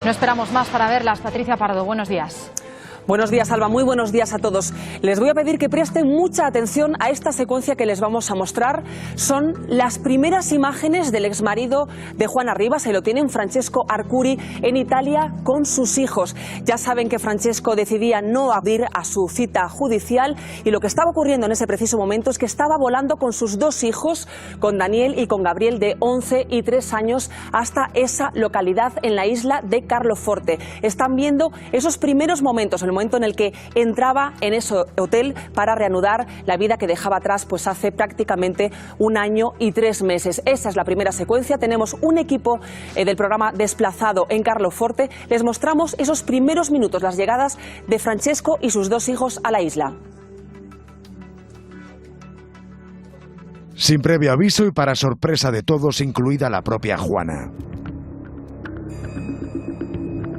No esperamos más para verlas. Patricia Pardo, buenos días. Buenos días, Alba. Muy buenos días a todos. Les voy a pedir que presten mucha atención a esta secuencia que les vamos a mostrar. Son las primeras imágenes del exmarido de Juana Rivas. Se lo tienen Francesco Arcuri en Italia con sus hijos. Ya saben que Francesco decidía no acudir a su cita judicial y lo que estaba ocurriendo en ese preciso momento es que estaba volando con sus dos hijos, con Daniel y con Gabriel, de 11 y 3 años, hasta esa localidad en la isla de Carloforte. Están viendo esos primeros momentos, el momento en el que entraba en ese hotel para reanudar la vida que dejaba atrás pues hace prácticamente 1 año y 3 meses. Esa es la primera secuencia. Tenemos un equipo del programa desplazado en Carloforte. Les mostramos esos primeros minutos, las llegadas de Francesco y sus 2 hijos a la isla. Sin previo aviso y para sorpresa de todos, incluida la propia Juana.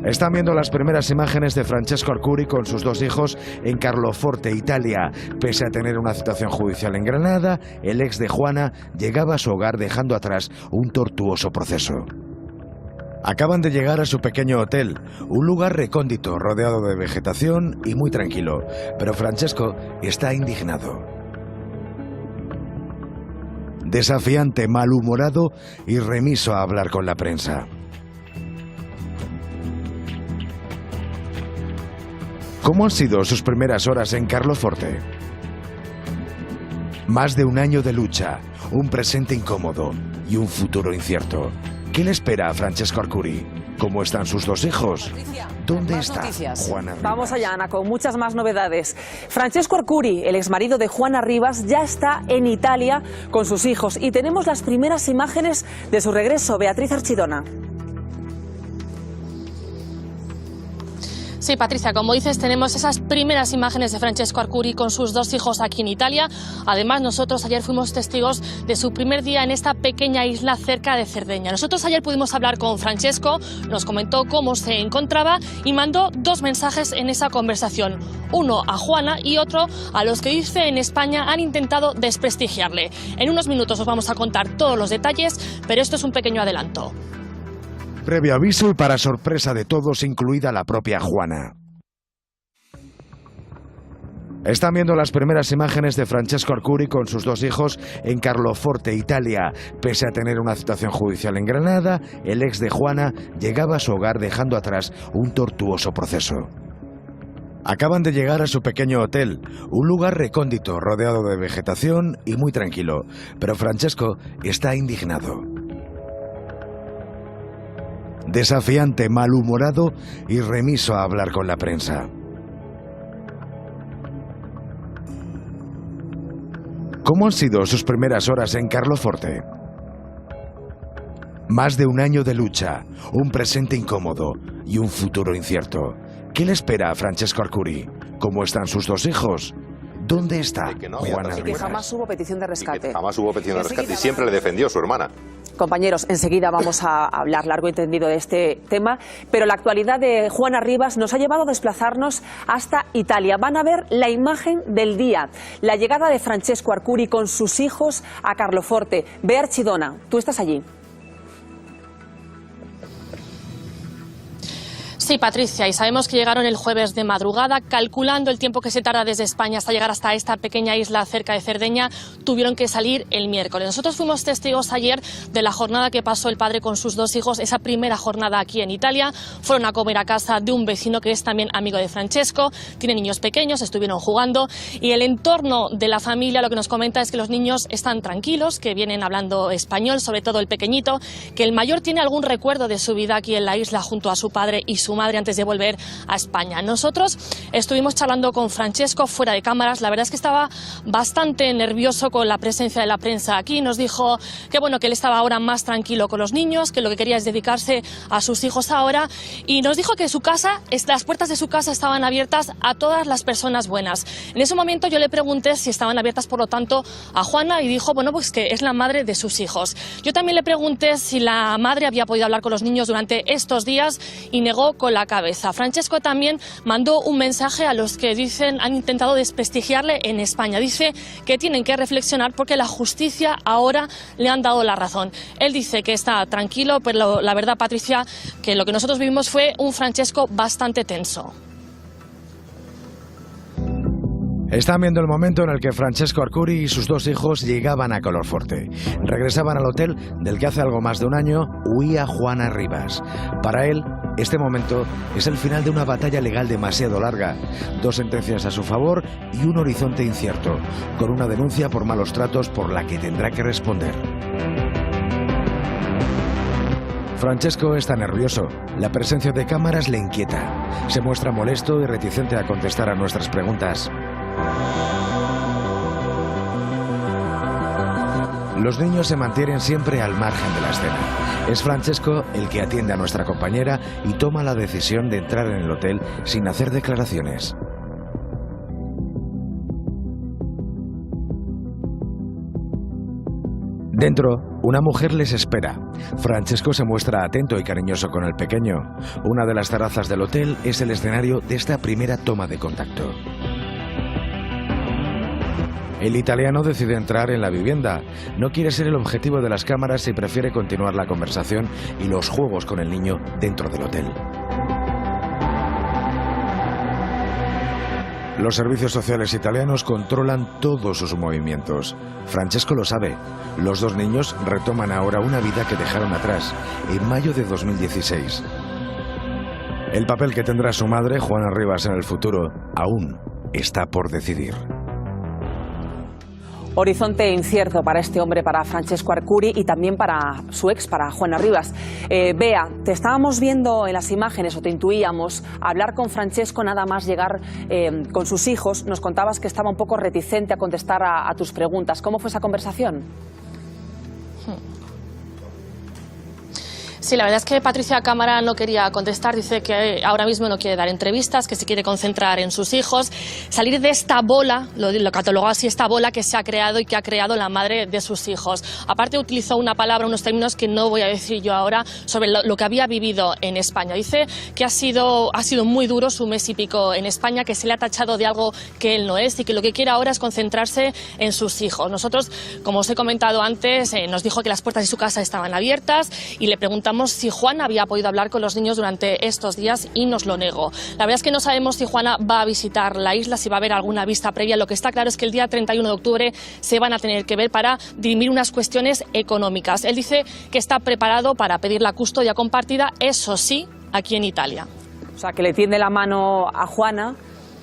Están viendo las primeras imágenes de Francesco Arcuri con sus 2 hijos en Carloforte, Italia. Pese a tener una situación judicial en Granada, el ex de Juana llegaba a su hogar dejando atrás un tortuoso proceso. Acaban de llegar a su pequeño hotel, un lugar recóndito, rodeado de vegetación y muy tranquilo. Pero Francesco está indignado. Desafiante, malhumorado y remiso a hablar con la prensa. ¿Cómo han sido sus primeras horas en Carloforte? Más de 1 año de lucha, un presente incómodo y un futuro incierto. ¿Qué le espera a Francesco Arcuri? ¿Cómo están sus 2 hijos? ¿Dónde está Juana Rivas? Vamos allá, Ana, con muchas más novedades. Francesco Arcuri, el exmarido de Juana Rivas, ya está en Italia con sus hijos y tenemos las primeras imágenes de su regreso. Beatriz Archidona. Sí, Patricia, como dices, tenemos esas primeras imágenes de Francesco Arcuri con sus 2 hijos aquí en Italia. Además, nosotros ayer fuimos testigos de su primer día en esta pequeña isla cerca de Cerdeña. Nosotros ayer pudimos hablar con Francesco, nos comentó cómo se encontraba y mandó 2 mensajes en esa conversación. Uno a Juana y otro a los que, dice, en España han intentado desprestigiarle. En unos minutos os vamos a contar todos los detalles, pero esto es un pequeño adelanto. Previo aviso y para sorpresa de todos, incluida la propia Juana. Están viendo las primeras imágenes de Francesco Arcuri con sus 2 hijos en Carloforte, Italia. Pese a tener una situación judicial en Granada, el ex de Juana llegaba a su hogar dejando atrás un tortuoso proceso. Acaban de llegar a su pequeño hotel, un lugar recóndito, rodeado de vegetación y muy tranquilo. Pero Francesco está indignado. Desafiante, malhumorado y remiso a hablar con la prensa. ¿Cómo han sido sus primeras horas en Carloforte? Más de 1 año de lucha, un presente incómodo y un futuro incierto. ¿Qué le espera a Francesco Arcuri? ¿Cómo están sus 2 hijos? ¿Dónde está Juana Rivas? Y que jamás hubo petición de rescate. Jamás hubo petición de rescate y siempre le defendió su hermana. Compañeros, enseguida vamos a hablar largo y tendido de este tema, pero la actualidad de Juana Rivas nos ha llevado a desplazarnos hasta Italia. Van a ver la imagen del día, la llegada de Francesco Arcuri con sus hijos a Carloforte. Bea Archidona, tú estás allí. Sí, Patricia, y sabemos que llegaron el jueves de madrugada. Calculando el tiempo que se tarda desde España hasta llegar hasta esta pequeña isla cerca de Cerdeña, tuvieron que salir el miércoles. Nosotros fuimos testigos ayer de la jornada que pasó el padre con sus 2 hijos, esa primera jornada aquí en Italia. Fueron a comer a casa de un vecino que es también amigo de Francesco, tiene niños pequeños, estuvieron jugando y el entorno de la familia lo que nos comenta es que los niños están tranquilos, que vienen hablando español, sobre todo el pequeñito, que el mayor tiene algún recuerdo de su vida aquí en la isla junto a su padre y su madre antes de volver a España. Nosotros estuvimos charlando con Francesco fuera de cámaras. La verdad es que estaba bastante nervioso con la presencia de la prensa aquí. Nos dijo que bueno, que él estaba ahora más tranquilo con los niños, que lo que quería es dedicarse a sus hijos ahora, y nos dijo que su casa, las puertas de su casa estaban abiertas a todas las personas buenas. En ese momento yo le pregunté si estaban abiertas por lo tanto a Juana y dijo, bueno, pues que es la madre de sus hijos. Yo también le pregunté si la madre había podido hablar con los niños durante estos días y negó con la cabeza. Francesco también mandó un mensaje a los que han intentado desprestigiarle en España. Dice que tienen que reflexionar porque la justicia ahora le han dado la razón. Él dice que está tranquilo, pero la verdad, Patricia, que lo que nosotros vivimos fue un Francesco bastante tenso. Están viendo el momento en el que Francesco Arcuri y sus dos hijos llegaban a Colorforte. Regresaban al hotel del que hace algo más de un año huía Juana Rivas. Para él, este momento es el final de una batalla legal demasiado larga. 2 sentencias a su favor y un horizonte incierto, con una denuncia por malos tratos por la que tendrá que responder. Francesco está nervioso. La presencia de cámaras le inquieta. Se muestra molesto y reticente a contestar a nuestras preguntas. Los niños se mantienen siempre al margen de la escena. Es Francesco el que atiende a nuestra compañera y toma la decisión de entrar en el hotel sin hacer declaraciones. Dentro, una mujer les espera. Francesco se muestra atento y cariñoso con el pequeño. Una de las terrazas del hotel es el escenario de esta primera toma de contacto. El italiano decide entrar en la vivienda. No quiere ser el objetivo de las cámaras y prefiere continuar la conversación y los juegos con el niño dentro del hotel. Los servicios sociales italianos controlan todos sus movimientos. Francesco lo sabe. Los 2 niños retoman ahora una vida que dejaron atrás, en mayo de 2016. El papel que tendrá su madre, Juana Rivas, en el futuro, aún está por decidir. Horizonte incierto para este hombre, para Francesco Arcuri y también para su ex, para Juana Rivas. Bea, te estábamos viendo en las imágenes, o te intuíamos, hablar con Francesco nada más llegar con sus hijos. Nos contabas que estaba un poco reticente a contestar a tus preguntas. ¿Cómo fue esa conversación? Sí, la verdad es que Patricia Cámara no quería contestar, dice que ahora mismo no quiere dar entrevistas, que se quiere concentrar en sus hijos, salir de esta bola, lo catalogó así, esta bola que se ha creado y que ha creado la madre de sus hijos. Aparte utilizó una palabra, unos términos que no voy a decir yo ahora, sobre lo que había vivido en España. Dice que ha sido muy duro su mes y pico en España, que se le ha tachado de algo que él no es y que lo que quiere ahora es concentrarse en sus hijos. Nosotros, como os he comentado antes, nos dijo que las puertas de su casa estaban abiertas y le preguntamos si Juana había podido hablar con los niños durante estos días y nos lo negó. La verdad es que no sabemos si Juana va a visitar la isla, si va a haber alguna vista previa. Lo que está claro es que el día 31 de octubre se van a tener que ver para dirimir unas cuestiones económicas. Él dice que está preparado para pedir la custodia compartida, eso sí, aquí en Italia. O sea, que le tiende la mano a Juana,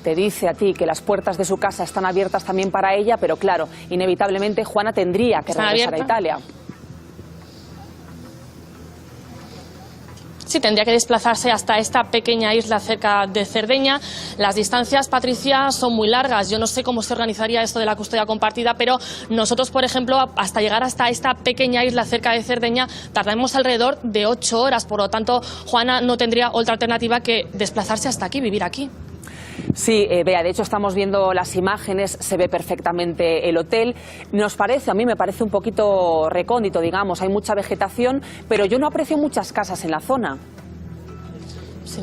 te dice a ti que las puertas de su casa están abiertas también para ella, pero claro, inevitablemente Juana tendría que regresar a Italia. Sí, tendría que desplazarse hasta esta pequeña isla cerca de Cerdeña. Las distancias, Patricia, son muy largas. Yo no sé cómo se organizaría esto de la custodia compartida, pero nosotros, por ejemplo, hasta llegar hasta esta pequeña isla cerca de Cerdeña, tardamos alrededor de 8 horas. Por lo tanto, Juana no tendría otra alternativa que desplazarse hasta aquí, vivir aquí. Sí, Bea, de hecho estamos viendo las imágenes, se ve perfectamente el hotel. A mí me parece un poquito recóndito, digamos, hay mucha vegetación, pero yo no aprecio muchas casas en la zona. Sí.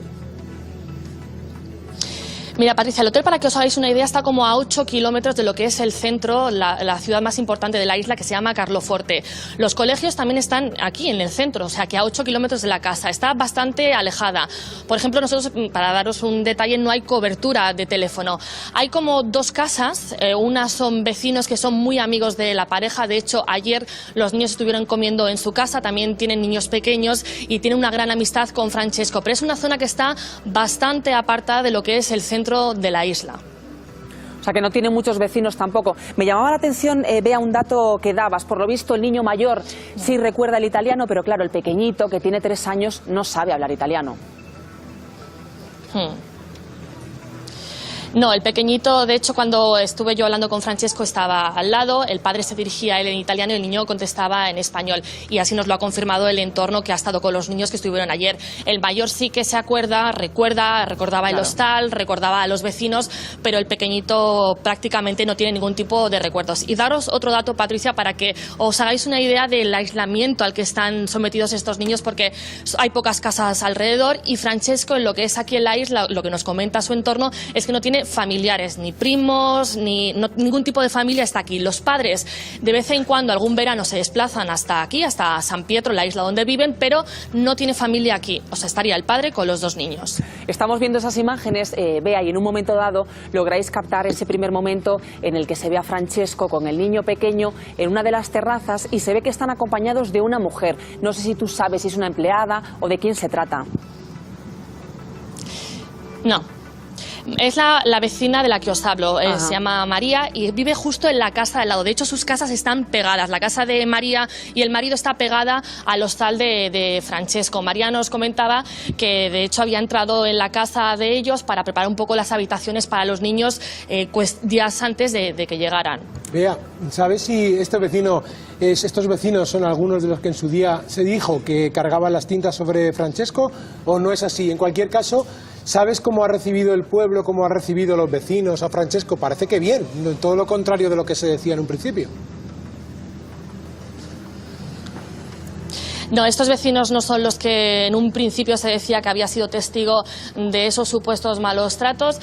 Mira, Patricia, el hotel, para que os hagáis una idea, está como a 8 kilómetros de lo que es el centro, la ciudad más importante de la isla, que se llama Carloforte. Los colegios también están aquí, en el centro, o sea, que a 8 kilómetros de la casa. Está bastante alejada. Por ejemplo, nosotros, para daros un detalle, no hay cobertura de teléfono. Hay como 2 casas, unas son vecinos que son muy amigos de la pareja. De hecho, ayer los niños estuvieron comiendo en su casa, también tienen niños pequeños y tienen una gran amistad con Francesco. Pero es una zona que está bastante apartada de lo que es el centro de la isla. O sea, que no tiene muchos vecinos tampoco. Me llamaba la atención, Bea, un dato que dabas. Por lo visto, el niño mayor sí recuerda el italiano, pero claro, el pequeñito, que tiene 3 años, no sabe hablar italiano. No, el pequeñito, de hecho, cuando estuve yo hablando con Francesco estaba al lado, el padre se dirigía a él en italiano y el niño contestaba en español. Y así nos lo ha confirmado el entorno que ha estado con los niños que estuvieron ayer. El mayor sí que se acuerda, recordaba el hostal, recordaba a los vecinos, pero el pequeñito prácticamente no tiene ningún tipo de recuerdos. Y daros otro dato, Patricia, para que os hagáis una idea del aislamiento al que están sometidos estos niños, porque hay pocas casas alrededor y Francesco, en lo que es aquí en la isla, lo que nos comenta su entorno es que no tiene familiares, ni primos, ningún tipo de familia está aquí. Los padres de vez en cuando, algún verano, se desplazan hasta aquí, hasta San Pietro, la isla donde viven, pero no tiene familia aquí. O sea, estaría el padre con los dos niños. Estamos viendo esas imágenes, Bea, y en un momento dado lográis captar ese primer momento en el que se ve a Francesco con el niño pequeño en una de las terrazas y se ve que están acompañados de una mujer. No sé si tú sabes si es una empleada o de quién se trata. No. Es la vecina de la que os hablo, se llama María y vive justo en la casa al lado. De hecho, sus casas están pegadas. La casa de María y el marido está pegada al hostal de Francesco. María nos comentaba que de hecho había entrado en la casa de ellos para preparar un poco las habitaciones para los niños días antes de que llegaran. Vea, ¿sabes si estos vecinos son algunos de los que en su día se dijo que cargaban las tintas sobre Francesco o no es así? En cualquier caso, ¿sabes cómo ha recibido el pueblo, cómo ha recibido los vecinos a Francesco? Parece que bien, todo lo contrario de lo que se decía en un principio. No, estos vecinos no son los que en un principio se decía que había sido testigo de esos supuestos malos tratos.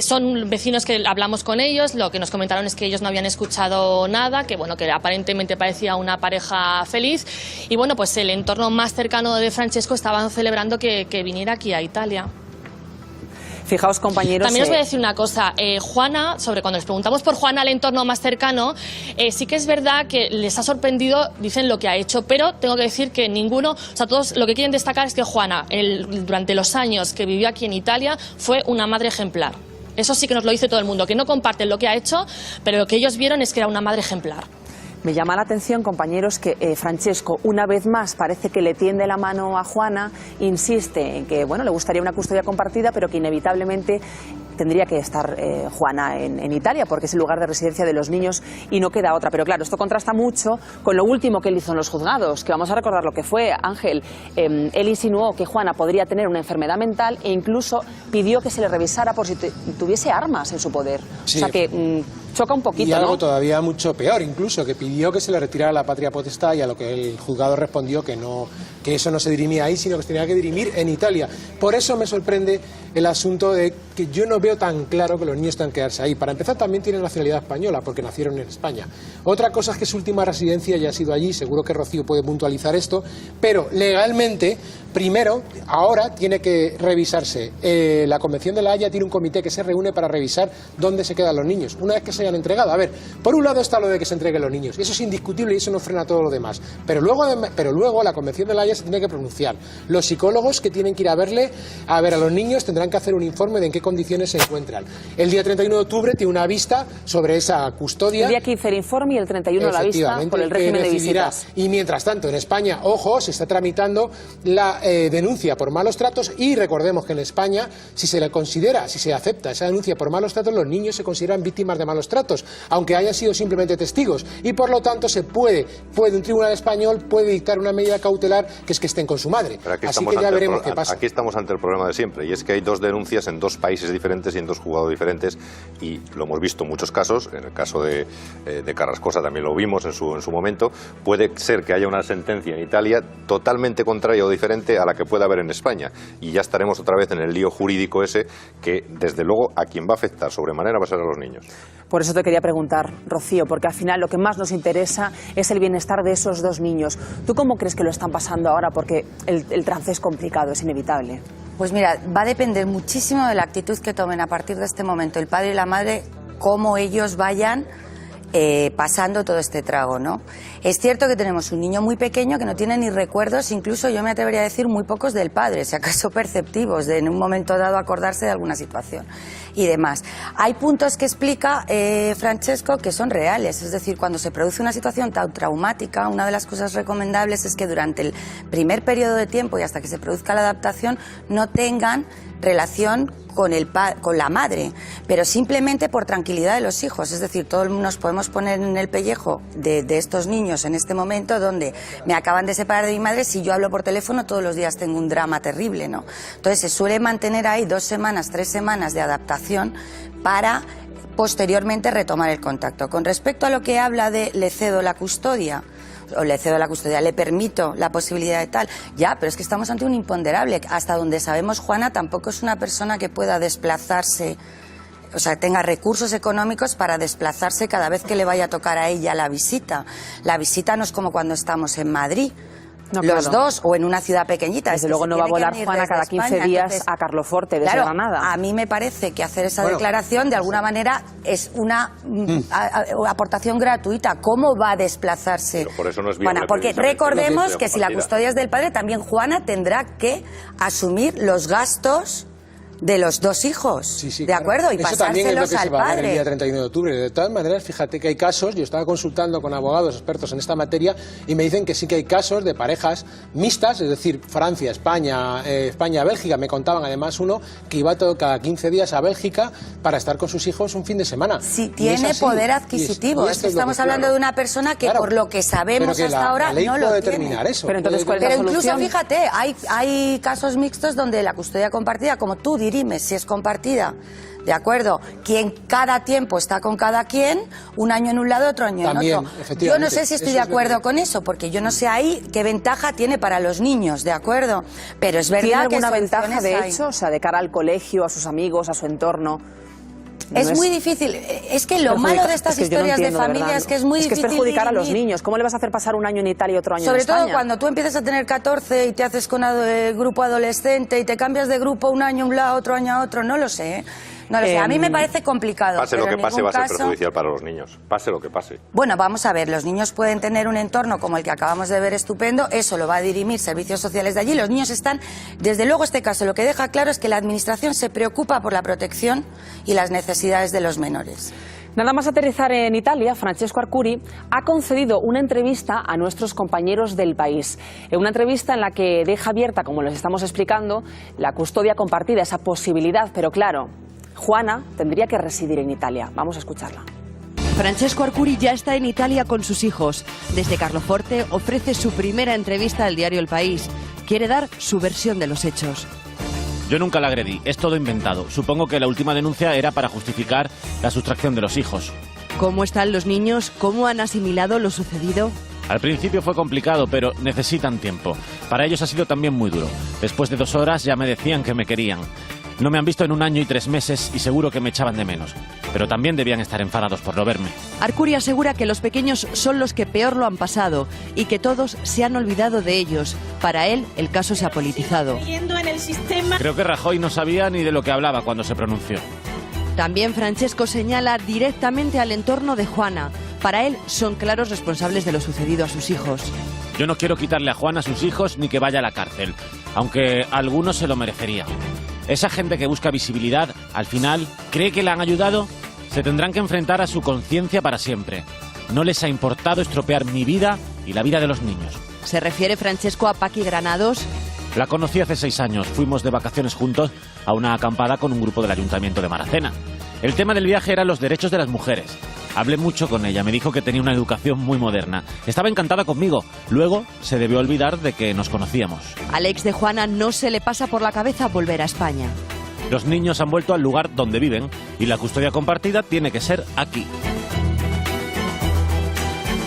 Son vecinos que hablamos con ellos, lo que nos comentaron es que ellos no habían escuchado nada, que bueno, que aparentemente parecía una pareja feliz. Y bueno, pues el entorno más cercano de Francesco estaban celebrando que viniera aquí a Italia. Fijaos, compañeros... También os voy a decir una cosa. Juana, cuando les preguntamos por Juana, el entorno más cercano, sí que es verdad que les ha sorprendido, dicen, lo que ha hecho, pero tengo que decir que ninguno, o sea, todos lo que quieren destacar es que Juana, durante los años que vivió aquí en Italia, fue una madre ejemplar. Eso sí que nos lo dice todo el mundo, que no comparten lo que ha hecho, pero lo que ellos vieron es que era una madre ejemplar. Me llama la atención, compañeros, que Francesco, una vez más, parece que le tiende la mano a Juana, insiste en que, bueno, le gustaría una custodia compartida, pero que inevitablemente tendría que estar Juana en Italia, porque es el lugar de residencia de los niños y no queda otra. Pero claro, esto contrasta mucho con lo último que él hizo en los juzgados, que vamos a recordar lo que fue, Ángel. Él insinuó que Juana podría tener una enfermedad mental e incluso pidió que se le revisara por si tuviese armas en su poder. Sí. O sea que choca un poquito, y algo, ¿no? Todavía mucho peor, incluso, que pidió que se le retirara la patria potestad, y a lo que el juzgado respondió que eso no se dirimía ahí, sino que se tenía que dirimir en Italia. Por eso me sorprende el asunto de que yo no veo tan claro que los niños tengan que quedarse ahí. Para empezar, también tienen nacionalidad española, porque nacieron en España. Otra cosa es que su última residencia ya ha sido allí, seguro que Rocío puede puntualizar esto, pero legalmente, primero, ahora tiene que revisarse. La Convención de la Haya tiene un comité que se reúne para revisar dónde se quedan los niños, una vez que se hayan entregado. A ver, por un lado está lo de que se entreguen los niños, y eso es indiscutible y eso no frena todo lo demás. Pero luego la Convención de la Haya se tiene que pronunciar. Los psicólogos que tienen que ir a ver a los niños tendrán que hacer un informe de en qué condiciones se encuentran. El día 31 de octubre tiene una vista sobre esa custodia. El día 15 el informe y el 31 la vista por el régimen de visitas. Y mientras tanto, en España, ojo, se está tramitando la denuncia por malos tratos, y recordemos que en España, si se acepta esa denuncia por malos tratos, los niños se consideran víctimas de malos tratos, aunque hayan sido simplemente testigos, y por lo tanto un tribunal español puede dictar una medida cautelar, que es que estén con su madre. Así que ya veremos qué pasa. Aquí estamos ante el problema de siempre, y es que hay dos denuncias en dos países diferentes y en dos juzgados diferentes, y lo hemos visto en muchos casos. En el caso de Carrascosa también lo vimos en su momento. Puede ser que haya una sentencia en Italia totalmente contraria o diferente a la que pueda haber en España, y ya estaremos otra vez en el lío jurídico ese, que desde luego a quien va a afectar sobremanera va a ser a los niños. Por eso te quería preguntar, Rocío, porque al final lo que más nos interesa es el bienestar de esos dos niños. ¿Tú cómo crees que lo están pasando ahora? Porque el trance es complicado, es inevitable. Pues mira, va a depender muchísimo de la actitud que tomen a partir de este momento el padre y la madre, cómo ellos vayan pasando todo este trago, ¿no? Es cierto que tenemos un niño muy pequeño que no tiene ni recuerdos, incluso yo me atrevería a decir muy pocos del padre, si acaso perceptivos, de en un momento dado acordarse de alguna situación y demás. Hay puntos que explica Francesco que son reales, es decir, cuando se produce una situación tan traumática, una de las cosas recomendables es que durante el primer periodo de tiempo y hasta que se produzca la adaptación no tengan relación con la madre, pero simplemente por tranquilidad de los hijos. Es decir, todos nos podemos poner en el pellejo de estos niños en este momento donde me acaban de separar de mi madre. Si yo hablo por teléfono todos los días tengo un drama terrible, ¿no? Entonces se suele mantener ahí 2 semanas, 3 semanas de adaptación para posteriormente retomar el contacto. Con respecto a lo que habla de le cedo la custodia, le permito la posibilidad de tal. Ya, pero es que estamos ante un imponderable. Hasta donde sabemos, Juana tampoco es una persona que pueda desplazarse, o sea, tenga recursos económicos para desplazarse cada vez que le vaya a tocar a ella la visita. La visita no es como cuando estamos en Madrid. No, los claro. dos, o en una ciudad pequeñita. Desde luego no va a volar Juana cada 15 días Entonces, a Carloforte desde claro, Granada. A mí me parece que hacer esa declaración de alguna manera es una aportación gratuita. ¿Cómo va a desplazarse Pero por eso no es viable, Juana? Porque precisamente, recordemos la que si la custodia custodia es del padre, también Juana tendrá que asumir los gastos de los 2 hijos, Sí, sí, ¿de acuerdo? Y eso también es lo pasárselos que se al va a ver el padre. día 31 de octubre. De todas maneras, fíjate que hay casos, yo estaba consultando con abogados expertos en esta materia y me dicen que sí que hay casos de parejas mixtas, es decir, Francia, España, Bélgica. Me contaban además uno que iba cada 15 días a Bélgica para estar con sus hijos un fin de semana. Si Y es tiene así. poder Y adquisitivo. Es esto que es lo estamos hablando de una persona que, Claro, por lo que sabemos pero que hasta ahora, la ley no lo puede tiene. determinar eso. Pero entonces, ¿cuál es la Pero incluso, solución? fíjate, hay casos mixtos donde la custodia compartida, como tú dirimes, si es compartida, ¿de acuerdo? Quien cada tiempo está con cada quien, un año en un lado, otro año También, en otro. efectivamente, Yo no sé si estoy eso de es lo acuerdo que- con eso, porque yo no sé ahí qué ventaja tiene para los niños, ¿de acuerdo? Pero es verdad ¿Tiene que alguna ventaja, soluciones de hay. hecho, o sea, de cara al colegio, a sus amigos, a su entorno? No Es muy difícil. Es que lo perjudica- malo de estas es que yo no historias de entiendo, verdad. familia es que es muy Es que difícil es perjudicar a los dirimir. niños. ¿Cómo le vas a hacer pasar un año en Italia y otro año en Sobre España? todo cuando tú empiezas a tener 14 y te haces con grupo adolescente y te cambias de grupo un año a un lado, otro año a otro, no lo sé. No lo sé. A mí me parece complicado. Pase lo pero que en pase, va ningún a ser caso- perjudicial para los niños. Pase lo que pase. Bueno, vamos a ver, los niños pueden tener un entorno como el que acabamos de ver estupendo, eso lo va a dirimir servicios sociales de allí. Los niños están, desde luego este caso lo que deja claro es que la administración se preocupa por la protección y las necesidades de los menores. Nada más aterrizar en Italia, Francesco Arcuri ha concedido una entrevista a nuestros compañeros del País. Una entrevista en la que deja abierta, como les estamos explicando, la custodia compartida, esa posibilidad, pero claro, Juana tendría que residir en Italia. Vamos a escucharla. Francesco Arcuri ya está en Italia con sus hijos. Desde Carloforte ofrece su primera entrevista al diario El País. Quiere dar su versión de los hechos. Yo nunca la agredí, es todo inventado. Supongo que la última denuncia era para justificar la sustracción de los hijos. ¿Cómo están los niños? ¿Cómo han asimilado lo sucedido? Al principio fue complicado, pero necesitan tiempo. Para ellos ha sido también muy duro. Después de 2 horas ya me decían que me querían. No me han visto en 1 año y 3 meses y seguro que me echaban de menos. Pero también debían estar enfadados por no verme. Arcuri asegura que los pequeños son los que peor lo han pasado y que todos se han olvidado de ellos. Para él, el caso se ha politizado. Creo que Rajoy no sabía ni de lo que hablaba cuando se pronunció. También Francesco señala directamente al entorno de Juana. Para él, son claros responsables de lo sucedido a sus hijos. Yo no quiero quitarle a Juan a sus hijos ni que vaya a la cárcel, aunque algunos se lo merecerían. Esa gente que busca visibilidad, al final, cree que la han ayudado, se tendrán que enfrentar a su conciencia para siempre. No les ha importado estropear mi vida y la vida de los niños. ¿Se refiere Francesco a Paqui Granados? La conocí hace 6 años. Fuimos de vacaciones juntos a una acampada con un grupo del Ayuntamiento de Maracena. El tema del viaje era los derechos de las mujeres. Hablé mucho con ella, me dijo que tenía una educación muy moderna. Estaba encantada conmigo. Luego se debió olvidar de que nos conocíamos. Al ex de Juana no se le pasa por la cabeza volver a España. Los niños han vuelto al lugar donde viven y la custodia compartida tiene que ser aquí.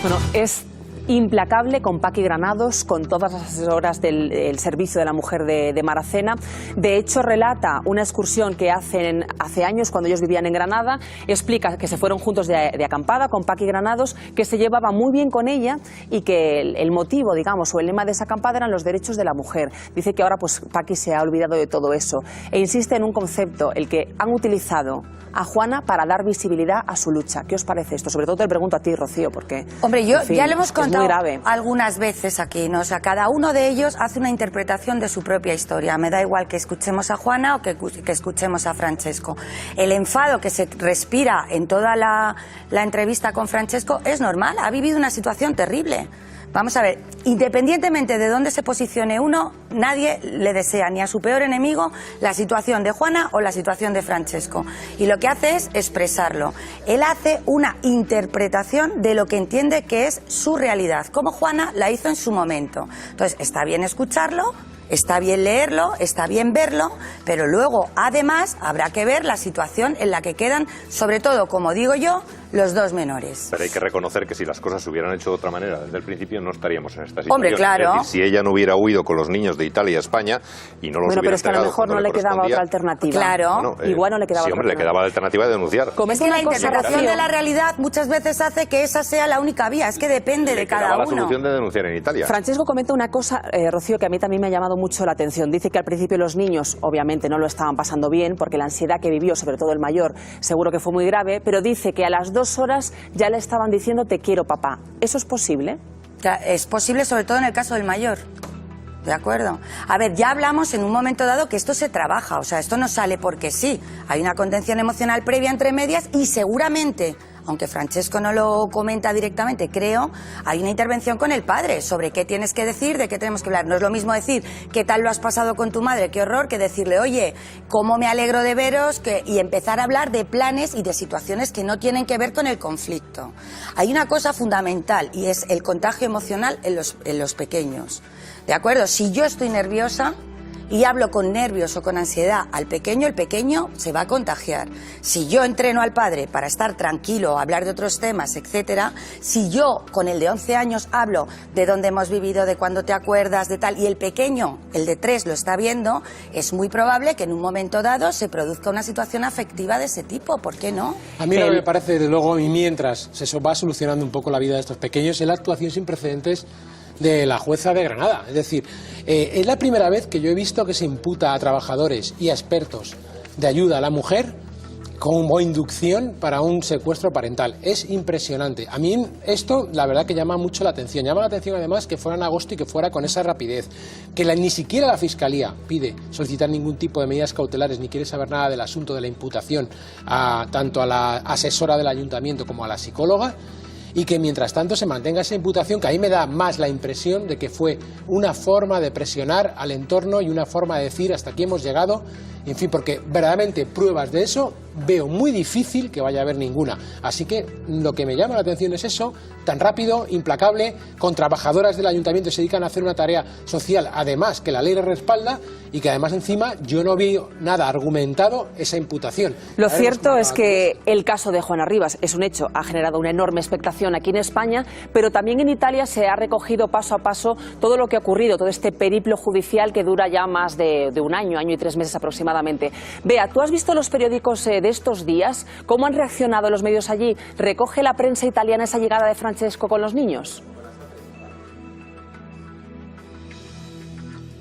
Bueno, es implacable con Paqui Granados, con todas las asesoras del Servicio de la Mujer de Maracena. De hecho, relata una excursión que hacen hace años cuando ellos vivían en Granada. Explica que se fueron juntos de acampada con Paqui Granados, que se llevaba muy bien con ella y que el motivo, digamos, o el lema de esa acampada eran los derechos de la mujer. Dice que ahora pues Paqui se ha olvidado de todo eso e insiste en un concepto, el que han utilizado a Juana para dar visibilidad a su lucha. ¿Qué os parece esto? Sobre todo te pregunto a ti, Rocío, porque... Hombre, yo en fin, ya lo hemos es contado muy grave. algunas veces aquí, ¿no? O sea, cada uno de ellos hace una interpretación de su propia historia. Me da igual que escuchemos a Juana o que escuchemos a Francesco. El enfado que se respira en toda la entrevista con Francesco es normal. Ha vivido una situación terrible. Vamos a ver, independientemente de dónde se posicione uno, nadie le desea ni a su peor enemigo la situación de Juana o la situación de Francesco. Y lo que hace es expresarlo. Él hace una interpretación de lo que entiende que es su realidad, como Juana la hizo en su momento. Entonces, está bien escucharlo, está bien leerlo, está bien verlo, pero luego, además, habrá que ver la situación en la que quedan, sobre todo, como digo yo, los dos menores. Pero hay que reconocer que si las cosas se hubieran hecho de otra manera desde el principio, no estaríamos en esta situación. Hombre, claro. Es decir, si ella no hubiera huido con los niños de Italia a España y no los Bueno, hubiera pero es que a lo mejor no le quedaba otra alternativa. Claro. Igual no le quedaba sí, hombre, le quedaba la alternativa de denunciar. Es que la interpretación de la realidad muchas veces hace que esa sea la única vía. Es que depende de cada la uno. solución de denunciar en Italia. Francesco comenta una cosa, Rocío, que a mí también me ha llamado mucho la atención. Dice que al principio los niños, obviamente, no lo estaban pasando bien, porque la ansiedad que vivió, sobre todo el mayor, seguro que fue muy grave, pero dice que a las 2 horas ya le estaban diciendo te quiero, papá. ¿Eso es posible? Es posible, sobre todo en el caso del mayor. ¿De acuerdo? A ver, ya hablamos en un momento dado que esto se trabaja, o sea, esto no sale porque sí. Hay una contención emocional previa entre medias y seguramente, aunque Francesco no lo comenta directamente, creo, hay una intervención con el padre sobre qué tienes que decir, de qué tenemos que hablar. No es lo mismo decir qué tal lo has pasado con tu madre, qué horror, que decirle, oye, cómo me alegro de veros, y empezar a hablar de planes y de situaciones que no tienen que ver con el conflicto. Hay una cosa fundamental y es el contagio emocional en los pequeños. ¿De acuerdo? Si yo estoy nerviosa y hablo con nervios o con ansiedad al pequeño, el pequeño se va a contagiar. Si yo entreno al padre para estar tranquilo, hablar de otros temas, etcétera, si yo con el de 11 años hablo de dónde hemos vivido, de cuándo te acuerdas, de tal, y el pequeño, el de 3, lo está viendo, es muy probable que en un momento dado se produzca una situación afectiva de ese tipo. ¿Por qué no? A mí lo que me parece, desde luego, y mientras se va solucionando un poco la vida de estos pequeños, es la actuación sin precedentes de la jueza de Granada. Es decir, es la primera vez que yo he visto que se imputa a trabajadores y a expertos de ayuda a la mujer como inducción para un secuestro parental. Es impresionante. A mí esto, la verdad, que llama mucho la atención. Llama la atención, además, que fuera en agosto y que fuera con esa rapidez. Que ni siquiera la Fiscalía pide solicitar ningún tipo de medidas cautelares ni quiere saber nada del asunto de la imputación tanto a la asesora del ayuntamiento como a la psicóloga. Y que mientras tanto se mantenga esa imputación, que a mí me da más la impresión de que fue una forma de presionar al entorno y una forma de decir hasta aquí hemos llegado, en fin, porque verdaderamente pruebas de eso veo muy difícil que vaya a haber ninguna. Así que lo que me llama la atención es eso, tan rápido, implacable, con trabajadoras del ayuntamiento que se dedican a hacer una tarea social, además que la ley les respalda, y que además encima yo no vi nada argumentado esa imputación. Lo cierto es que el caso de Juana Rivas es un hecho, ha generado una enorme expectación aquí en España, pero también en Italia se ha recogido paso a paso todo lo que ha ocurrido, todo este periplo judicial que dura ya más de un año, año y 3 meses aproximadamente. Bea, ¿tú has visto los periódicos de estos días? ¿Cómo han reaccionado los medios allí? ¿Recoge la prensa italiana esa llegada de Francesco con los niños?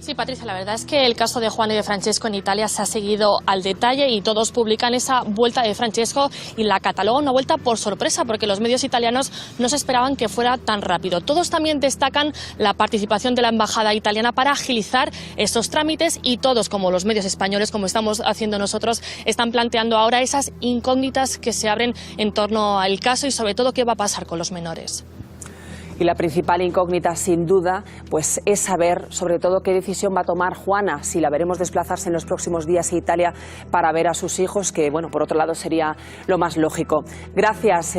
Sí, Patricia, la verdad es que el caso de Juana y de Francesco en Italia se ha seguido al detalle y todos publican esa vuelta de Francesco y la catalogan una vuelta por sorpresa porque los medios italianos no se esperaban que fuera tan rápido. Todos también destacan la participación de la embajada italiana para agilizar estos trámites y todos, como los medios españoles, como estamos haciendo nosotros, están planteando ahora esas incógnitas que se abren en torno al caso y sobre todo qué va a pasar con los menores. Y la principal incógnita, sin duda, pues es saber sobre todo qué decisión va a tomar Juana, si la veremos desplazarse en los próximos días a Italia para ver a sus hijos, que, bueno, por otro lado sería lo más lógico. Gracias.